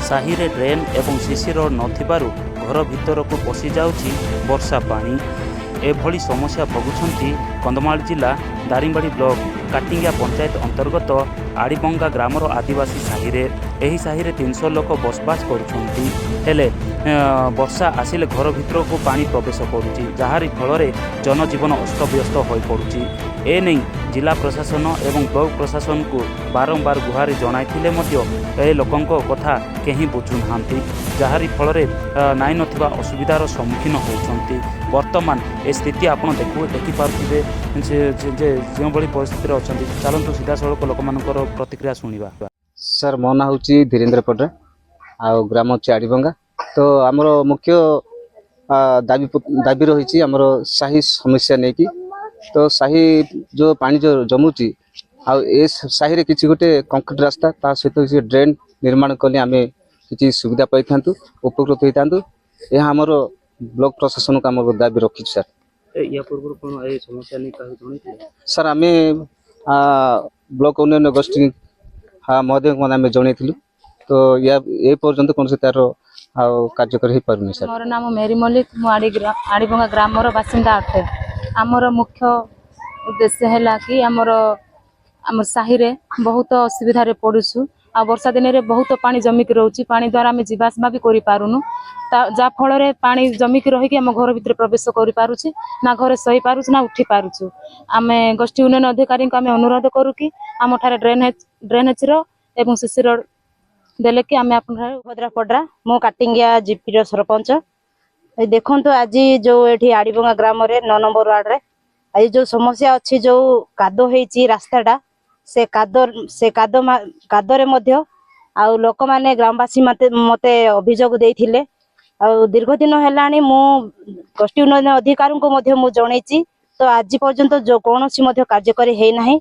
साही रे ड्रेन एवं CC road नथिबारु घर भितर को पशि जाउछि वर्षा पानी। एभली समस्या भोगुछंती कंधमाल जिला दारिंगबाड़ी ब्लॉक काटिंगिया पंचायत अंतर्गत आड़ीबंगा ग्रामर आदिवासी साही रे। एही साही रे 300 लोक बसबास करुछंती। हेले वर्षा आसिले घर भितर को पानी प्रवेश करुछि, जहारी फल जनजीवन अस्तव्यस्त हो पड़ुछि। ए नहीं जिला प्रशासन एवं ब्लॉक प्रशासन को बारंबार गुहारि जणाइथिले मध्य ए लोकंको कथा केही बुझु नाहांती, जहारी फल नाई नथिबा असुविधार सम्मुखीन होउछंती। वर्तमान ए स्थिति आपण देखि पारुथिबे जे जो भली परिस्थिति अछंती। चलंतु सीधा सड़क लोक मानकर प्रतिक्रिया सुनिबा। सर मो ना होची धीरेन्द्र पटरा आ ग्राम आड़ीबंगा। तो आमर मुख्य दाबी रही आमर साही समस्या नहीं कि तो साही जो पानी जो जमुची साही रे किसी गोटे कंक्रीट रास्ता ता सहित किसी ड्रेन निर्माण कले आम किसी सुविधा पाई था उपकृत होता। यह आमर ब्लॉक प्रशासन को आम दाबी रखी सर। या पूर्व कोन ए समस्या नहीं काहे जणैथिले सर आम ब्लॉक उन्नयन गोष्ठी महोदय को आम जनइलु। तो या ए पर्यंत कौन से तार कार्यकारी हो पारुनी सर। मोर नाम मेरी मल्लिक, मु आड़ीबंगा ग्रामर बासिंदा अटे। आमर मुख्य उद्देश्य है कि आमर साही रे बहुत असुविधा रे पड़ुछु। आ वर्षा दिन रे बहुत पानी जमिक रोची, पानी द्वारा आम जीवासमा भी करि पारुनु। जा फल रे पानी जमिक रही आम घर भितर प्रवेश करि पारुछि, ना घर सही पारुछु ना उठी पारुछु। आमे गोष्ठी उन्नयन अधिकारी को आमे अनुरोध करू कि आम ठारे ड्रेनेज रो एवं सीसी रोड देले कि आमे आपन भद्रा पडरा मो काटिंगिया जीपी रो सरपंच। देखो तो आज जो ये आड़ीबंगा ग्राम रे 9 नंबर वार्ड रे आज जो समस्या अच्छी जो कादो हेची रास्ताटा से कादो रे मध्य आ लोक माने ग्रामवासी मते अभियोग देथिले। आ दीर्घ दिन हेलानी मु गोष्ठी उन्नयन अधिकारी को मध्य मु जणैची। तो आज पर्यंत जो कौन कार्यकारी है नहीं।